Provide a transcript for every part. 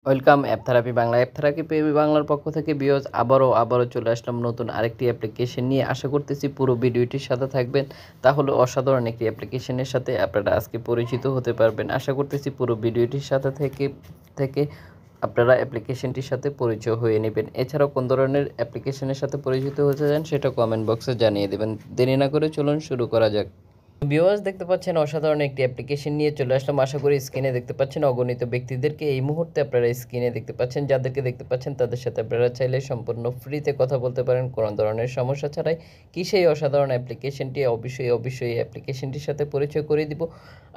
Welcome app therapy Bangla. App therapy বাংলার পক্ষ থেকে ভিউয়ার্স আবারও চলে আসলাম নতুন আরেকটি অ্যাপ্লিকেশন নিয়ে। আশা করতেছি পুরো ভিডিওটির সাথে থাকবেন, তাহলে অসাধারণ একটি অ্যাপ্লিকেশনের সাথে আপনারা আজকে পরিচিত হতে পারবেন। আশা করতেছি পুরো ভিডিওটির সাথে থেকে আপনারা অ্যাপ্লিকেশনটির সাথে পরিচয় হয়ে নেবেন। এছাড়াও কোন ধরনের অ্যাপ্লিকেশনের সাথে পরিচিত হতে চান সেটা কমেন্ট বক্সে জানিয়ে দেবেন। দেরি না করে চলুন শুরু করা যাক। ভিউয়ার্স দেখতে পাচ্ছেন অসাধারণ একটি অ্যাপ্লিকেশন নিয়ে চলে আসলাম। আশা করি স্ক্রিনে দেখতে পাচ্ছেন অগণিত ব্যক্তিদেরকে এই মুহূর্তে আপনারা স্ক্রিনে দেখতে পাচ্ছেন। যাদেরকে দেখতে পাচ্ছেন তাদের সাথে আপনারা চাইলে সম্পূর্ণ ফ্রিতে কথা বলতে পারেন কোনো ধরনের সমস্যা ছাড়াই। কি সেই অসাধারণ অ্যাপ্লিকেশনটি? অবশ্যই এই অ্যাপ্লিকেশনটির সাথে পরিচয় করিয়ে দিব।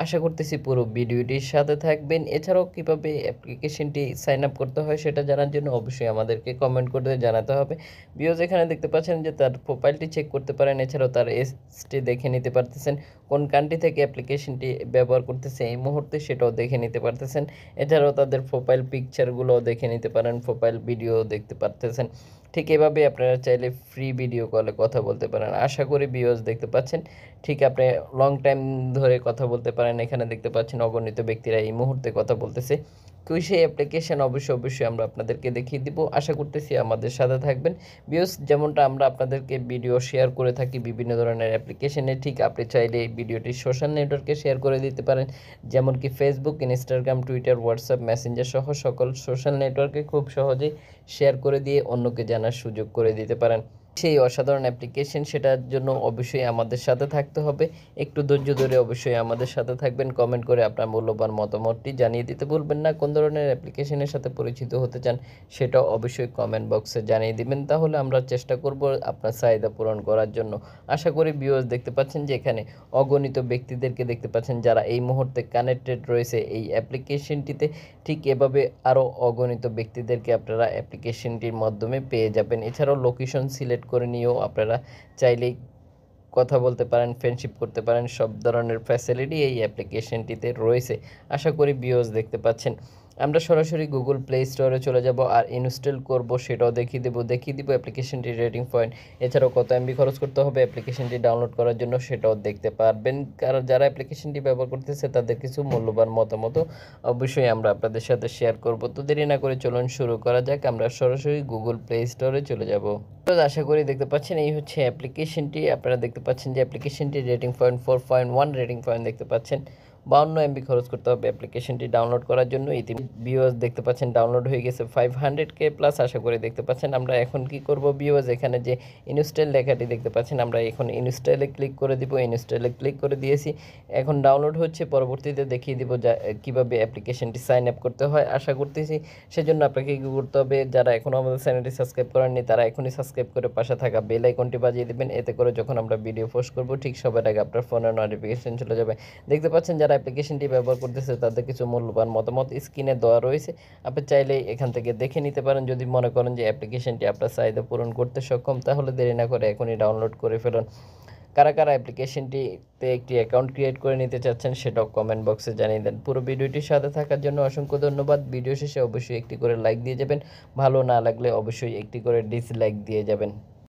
আশা করতেছি পুরো ভিডিওটির সাথে থাকবেন। এছাড়াও কীভাবে অ্যাপ্লিকেশনটি সাইন আপ করতে হয় সেটা জানার জন্য অবশ্যই আমাদেরকে কমেন্ট করে জানাতে হবে। ভিউয়ার্স এখানে দেখতে পাচ্ছেন যে তার প্রোফাইলটি চেক করতে পারেন, এছাড়াও তার এজটি দেখে নিতে পারতেছেন, কোন কান্ট্রি থেকে অ্যাপ্লিকেশনটি ব্যবহার করতেছে এই মুহূর্তে সেটাও দেখে নিতে পারতেছেন। এছাড়াও তাদের প্রোফাইল পিকচারগুলোও দেখে নিতে পারেন, প্রোফাইল ভিডিও দেখতে পারতেছেন। ঠিক এভাবে আপনারা চাইলে ফ্রি ভিডিও কলে কথা বলতে পারেন। আশা করি ভিউয়ার্স দেখতে পাচ্ছেন, ঠিক আপনি লং টাইম ধরে কথা বলতে পারেন। এখানে দেখতে পাচ্ছেন অগণিত ব্যক্তিরা এই মুহূর্তে কথা বলতেছে। সেই অ্যাপ্লিকেশন অবশ্যই আমরা আপনাদেরকে দেখিয়ে দিব। আশা করতেছি আমাদের সাথে থাকবেন। ভিউয়ার্স যেমনটা আমরা আপনাদেরকে ভিডিও শেয়ার করে থাকি বিভিন্ন ধরনের অ্যাপ্লিকেশনে, ঠিক আপনি চাইলে এই ভিডিওটি সোশ্যাল নেটওয়ার্কে শেয়ার করে দিতে পারেন, যেমন কি Facebook, Instagram, Twitter, WhatsApp, Messenger সহ সকল সোশ্যাল নেটওয়ার্কে খুব সহজেই শেয়ার করে দিয়ে অন্যকে জানার সুযোগ করে দিতে পারেন। সেই অসাধারণ অ্যাপ্লিকেশন, সেটার জন্য অবশ্যই আমাদের সাথে থাকতে হবে। একটু ধৈর্য ধরে অবশ্যই আমাদের সাথে থাকবেন। কমেন্ট করে আপনার মূল্যবান মতামতটি জানিয়ে দিতে ভুলবেন না। কোন ধরনের অ্যাপ্লিকেশনের সাথে পরিচিত হতে চান সেটাও অবশ্যই কমেন্ট বক্সে জানিয়ে দিবেন, তাহলে আমরা চেষ্টা করব আপনার চাহিদা পূরণ করার জন্য। আশা করি ভিউয়ার্স দেখতে পাচ্ছেন যে এখানে অগণিত ব্যক্তিদেরকে দেখতে পাচ্ছেন যারা এই মুহূর্তে কানেক্টেড রয়েছে এই অ্যাপ্লিকেশনটিতে। ঠিক এভাবে আরও অগণিত ব্যক্তিদেরকে আপনারা অ্যাপ্লিকেশনটির মাধ্যমে পেয়ে যাবেন। এছাড়াও লোকেশন সিলেক্ট করে নিয়েও আপনারা চাইলেই কথা বলতে পারেন, ফ্রেন্ডশিপ করতে পারেন। সব ধরনের ফ্যাসিলিটি এই অ্যাপ্লিকেশনটিতে রয়েছে। আশা করি ভিউয়ার্স দেখতে পাচ্ছেন। আমরা সরাসরি গুগল প্লে স্টোরে চলে যাব আর ইনস্টল করব সেটাও দেখিয়ে দিব অ্যাপ্লিকেশনটির রেটিং পয়েন্ট। এছাড়াও কত এমবি খরচ করতে হবে অ্যাপ্লিকেশনটি ডাউনলোড করার জন্য সেটাও দেখতে পারবেন। কারণ যারা অ্যাপ্লিকেশনটি ব্যবহার করতেছে তাদের কিছু মূল্যবান মতামত অবশ্যই আমরা আপনাদের সাথে শেয়ার করব। তো দেরি না করে চলুন শুরু করা যাক। আমরা সরাসরি গুগল প্লে স্টোরে চলে যাব। তো আশা করি দেখতে পাচ্ছেন এই হচ্ছে অ্যাপ্লিকেশনটি। আপনারা দেখতে পাচ্ছেন যে অ্যাপ্লিকেশনটির রেটিং পয়েন্ট 4.1 রেটিং পয়েন্ট দেখতে পাচ্ছেন। 52 এমবি খরচ করতে হবে অ্যাপ্লিকেশনটি ডাউনলোড করার জন্য। ভিউয়ার্স দেখতে পাচ্ছেন ডাউনলোড হয়ে গেছে 500K প্লাস। আশা করি দেখতে পাচ্ছেন। আমরা এখন কি করব ভিউয়ার্স, এখানে যে ইনস্টল লেখাটি দেখতে পাচ্ছেন আমরা এখন ইনস্টলে ক্লিক করে দিব। ইনস্টলে ক্লিক করে দিয়েছি, এখন ডাউনলোড হচ্ছে। পরবর্তীতে দেখিয়ে দিব কীভাবে অ্যাপ্লিকেশনটি সাইন আপ করতে হয়। আশা করতেছি সেজন্য আপনাকে কী করতে হবে, যারা এখনও আমাদের চ্যানেলটি সাবস্ক্রাইব করেননি তারা এখনই সাবস্ক্রাইব করে পাশে থাকা বেল আইকনটি বাজিয়ে দেবেন। এতে করে যখন আমরা ভিডিও পোস্ট করব ঠিক সবার আগে আপনার ফোনের নোটিফিকেশন চলে যাবে। দেখতে পাচ্ছেন যারা অ্যাপ্লিকেশনটি ব্যবহার করতেছে তাদের কিছু মূল্যবান মতামত স্ক্রিনে দেওয়া রয়েছে। আপনি চাইলে এখান থেকে দেখে নিতে পারেন। যদি মনে করেন যে অ্যাপ্লিকেশনটি আপনার চাহিদা পূরণ করতে সক্ষম, তাহলে দেরি না করে এখনই ডাউনলোড করে ফেলুন। কারা অ্যাপ্লিকেশনটিতে একটি অ্যাকাউন্ট ক্রিয়েট করে নিতে চাচ্ছেন সেটাও কমেন্ট বক্সে জানিয়ে দেন। পুরো ভিডিওটির সাথে থাকার জন্য অসংখ্য ধন্যবাদ। ভিডিও শেষে অবশ্যই একটি করে লাইক দিয়ে যাবেন, ভালো না লাগলে অবশ্যই একটি করে ডিসলাইক দিয়ে যাবেন।